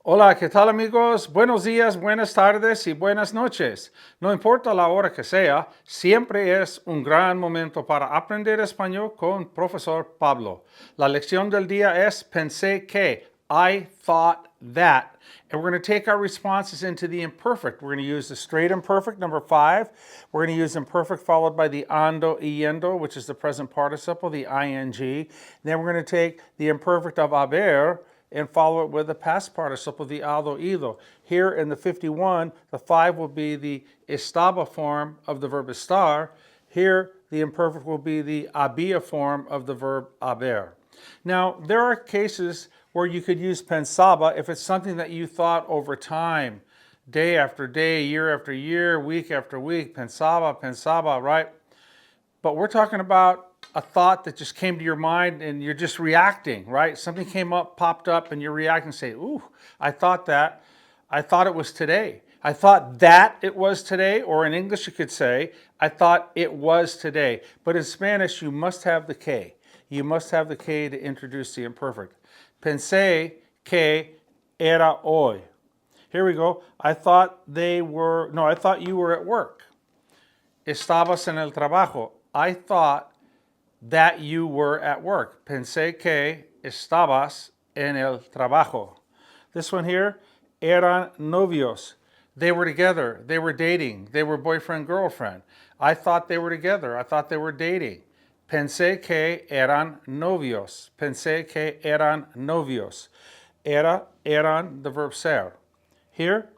Hola, ¿qué tal amigos? Buenos días, buenas tardes y buenas noches. No importa la hora que sea, siempre es un gran momento para aprender español con Profesor Pablo. La lección del día es pensé que, I thought that. And we're going to take our responses into the imperfect. We're going to use the straight imperfect, number 5. We're going to use imperfect followed by the ando, yendo, which is the present participle, the ing. Then we're going to take the imperfect of haber, and follow it with the past participle, the hado, ido. Here in the 51, the 5 will be the estaba form of the verb estar. Here, the imperfect will be the había form of the verb haber. Now, there are cases where you could use pensaba if it's something that you thought over time, day after day, year after year, week after week, pensaba, right? But we're talking about a thought that just came to your mind and you're just reacting, right? Something came up, popped up, and you're reacting and say, ooh, I thought that. I thought it was today. I thought that it was today, or in English you could say, I thought it was today. But in Spanish, you must have the K. You must have the K to introduce the imperfect. Pensé que era hoy. Here we go. I thought you were at work. Estabas en el trabajo. I thought that you were at work. Pensé que estabas en el trabajo. This one here, eran novios. They were together. They were dating. They were boyfriend, girlfriend. I thought they were together. I thought they were dating. Pensé que eran novios. Pensé que eran novios. Eran, the verb ser. Here,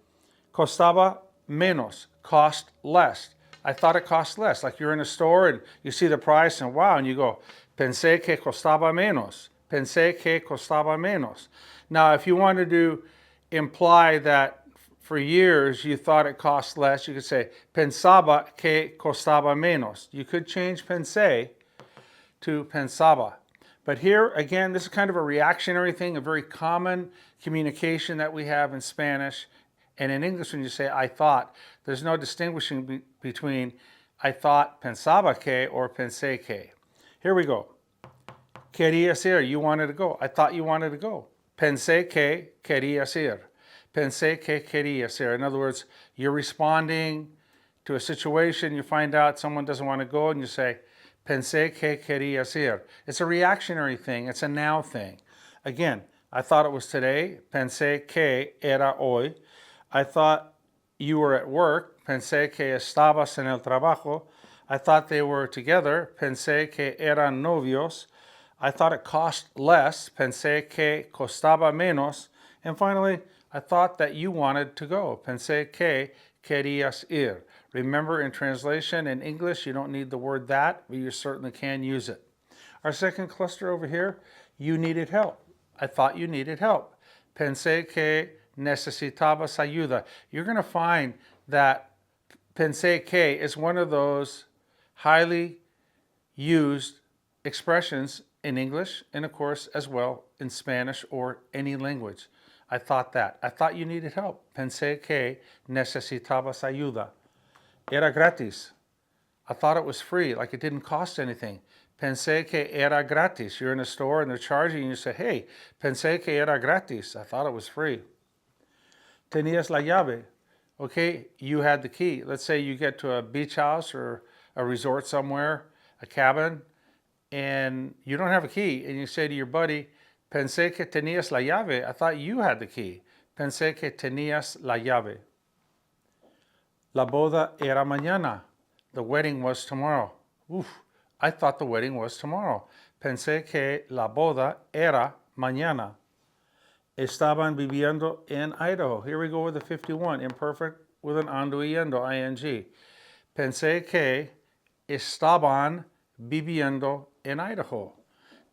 costaba menos, cost less. I thought it cost less. Like you're in a store and you see the price and wow, and you go, pensé que costaba menos. Pensé que costaba menos. Now, if you wanted to imply that for years you thought it cost less, you could say, pensaba que costaba menos. You could change pensé to pensaba. But here, again, this is kind of a reactionary thing, a very common communication that we have in Spanish. And in English, when you say I thought, there's no distinguishing between I thought pensaba que or pensé que. Here we go. Querías ir, you wanted to go. I thought you wanted to go. Pensé que querías ir. Pensé que querías ir. In other words, you're responding to a situation, you find out someone doesn't want to go, and you say, pensé que querías ir. It's a reactionary thing. It's a now thing. Again, I thought it was today. Pensé que era hoy. I thought you were at work. Pensé que estabas en el trabajo. I thought they were together. Pensé que eran novios. I thought it cost less. Pensé que costaba menos. And finally, I thought that you wanted to go. Pensé que querías ir. Remember, in translation, in English, you don't need the word that, but you certainly can use it. Our second cluster over here, you needed help. I thought you needed help. Pensé que necesitabas ayuda. You're going to find that pensé que is one of those highly used expressions in English and, of course, as well in Spanish or any language. I thought that. I thought you needed help. Pensé que necesitabas ayuda. Era gratis. I thought it was free, like it didn't cost anything. Pensé que era gratis. You're in a store and they're charging you. You say, hey, pensé que era gratis. I thought it was free. Tenías la llave. Okay, you had the key. Let's say you get to a beach house or a resort somewhere, a cabin, and you don't have a key. And you say to your buddy, pensé que tenías la llave. I thought you had the key. Pensé que tenías la llave. La boda era mañana. The wedding was tomorrow. Oof, I thought the wedding was tomorrow. Pensé que la boda era mañana. Estaban viviendo en Idaho. Here we go with the 51, imperfect with an ando yendo, ing. Pensé que estaban viviendo en Idaho.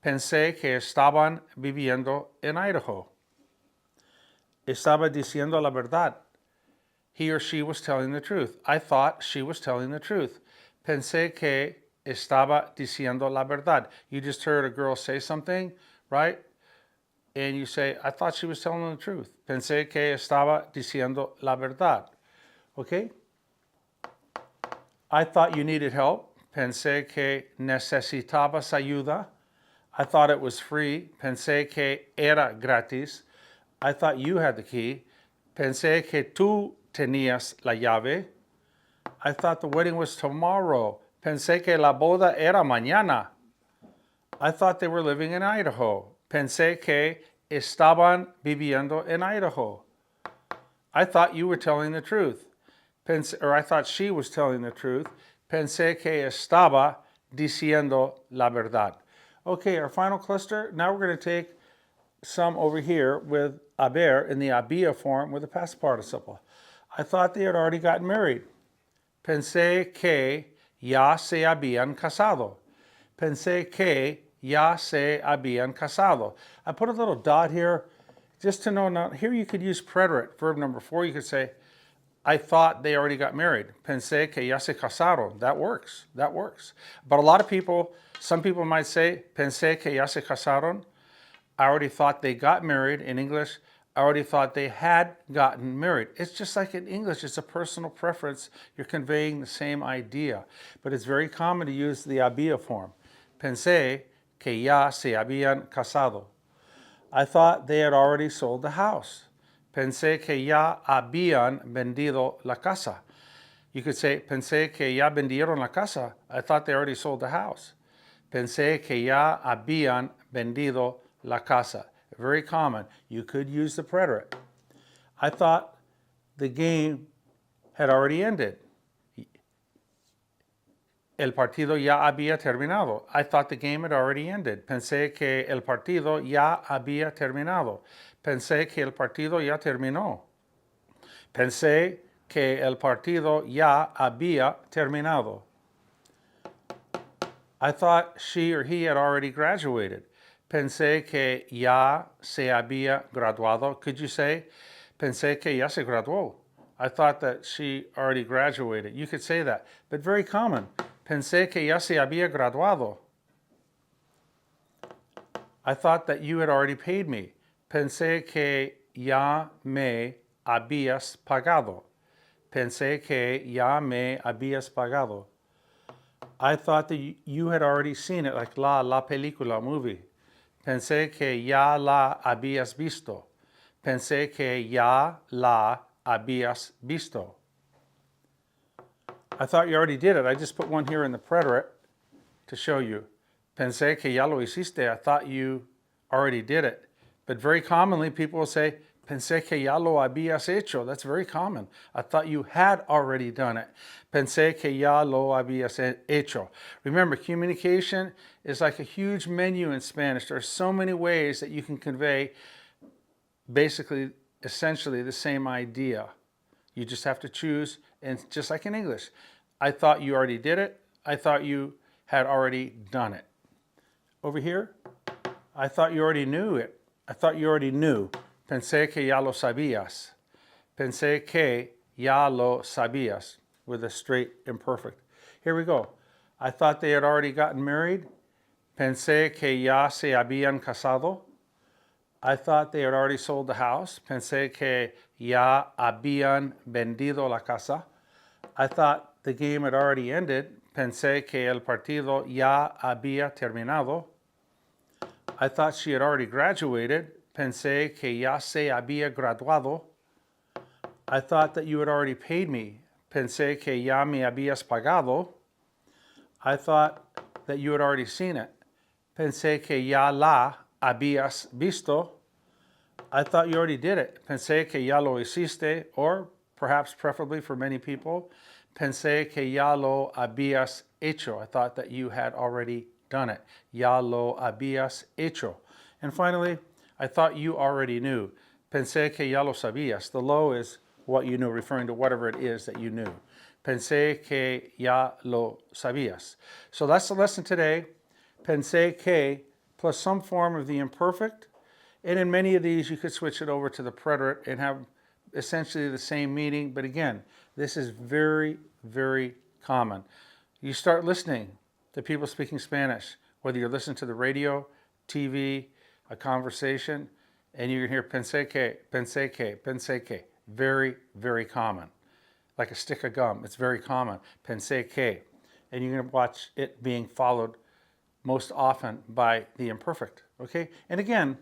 Pensé que estaban viviendo en Idaho. Estaba diciendo la verdad. He or she was telling the truth. I thought she was telling the truth. Pensé que estaba diciendo la verdad. You just heard a girl say something, right? And you say, I thought she was telling the truth. Pensé que estaba diciendo la verdad. Okay? I thought you needed help. Pensé que necesitabas ayuda. I thought it was free. Pensé que era gratis. I thought you had the key. Pensé que tú tenías la llave. I thought the wedding was tomorrow. Pensé que la boda era mañana. I thought they were living in Idaho. Pensé que estaban viviendo en Idaho. I thought you were telling the truth. I thought she was telling the truth. Pensé que estaba diciendo la verdad. Okay, our final cluster. Now we're going to take some over here with haber in the había form with the past participle. I thought they had already gotten married. Pensé que ya se habían casado. Pensé que ya se habían casado. I put a little dot here just to know. Now, here you could use preterite, verb number 4. You could say, I thought they already got married. Pensé que ya se casaron. That works. That works. But a lot of people, some people might say, pensé que ya se casaron. I already thought they got married. In English, I already thought they had gotten married. It's just like in English, it's a personal preference. You're conveying the same idea. But it's very common to use the había form. Pensé que ya se habían casado. I thought they had already sold the house. Pensé que ya habían vendido la casa. You could say, pensé que ya vendieron la casa. I thought they already sold the house. Pensé que ya habían vendido la casa. Very common. You could use the preterite. I thought the game had already ended. El partido ya había terminado. I thought the game had already ended. Pensé que el partido ya había terminado. Pensé que el partido ya terminó. Pensé que el partido ya había terminado. I thought she or he had already graduated. Pensé que ya se había graduado. Could you say, pensé que ya se graduó? I thought that she already graduated. You could say that, but very common. Pensé que ya se había graduado. I thought that you had already paid me. Pensé que ya me habías pagado. Pensé que ya me habías pagado. I thought that you had already seen it, like la película, movie. Pensé que ya la habías visto. Pensé que ya la habías visto. I thought you already did it. I just put one here in the preterite to show you. Pensé que ya lo hiciste. I thought you already did it. But very commonly, people will say, pensé que ya lo habías hecho. That's very common. I thought you had already done it. Pensé que ya lo habías hecho. Remember, communication is like a huge menu in Spanish. There are so many ways that you can convey basically, essentially the same idea. You just have to choose, and just like in English, I thought you already did it. I thought you had already done it. Over here, I thought you already knew it. I thought you already knew. Pensé que ya lo sabías. Pensé que ya lo sabías, with a straight imperfect. Here we go. I thought they had already gotten married. Pensé que ya se habían casado. I thought they had already sold the house. Pensé que ya habían vendido la casa. I thought the game had already ended. Pensé que el partido ya había terminado. I thought she had already graduated. Pensé que ya se había graduado. I thought that you had already paid me. Pensé que ya me habías pagado. I thought that you had already seen it. Pensé que ya la habías visto. I thought you already did it. Pensé que ya lo hiciste, or perhaps preferably for many people, pensé que ya lo habías hecho. I thought that you had already done it. Ya lo habías hecho. And finally, I thought you already knew. Pensé que ya lo sabías. The lo is what you knew, referring to whatever it is that you knew. Pensé que ya lo sabías. So that's the lesson today. Pensé que plus some form of the imperfect. And in many of these, you could switch it over to the preterite and have essentially the same meaning. But again, this is very, very common. You start listening to people speaking Spanish, whether you're listening to the radio, TV, a conversation, and you can hear pensé que, pensé que, pensé que. Very, very common. Like a stick of gum, it's very common. Pensé que. And you're going to watch it being followed most often by the imperfect. Okay? And again,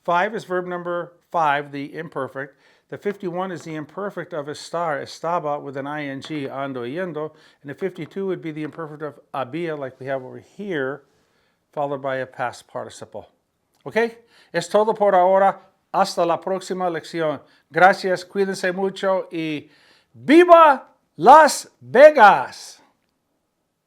5 is verb number 5, the imperfect. The 51 is the imperfect of estar, estaba, with an ing, ando, yendo. And the 52 would be the imperfect of había, like we have over here, followed by a past participle. ¿Ok? Es todo por ahora. Hasta la próxima lección. Gracias, cuídense mucho y ¡viva Las Vegas!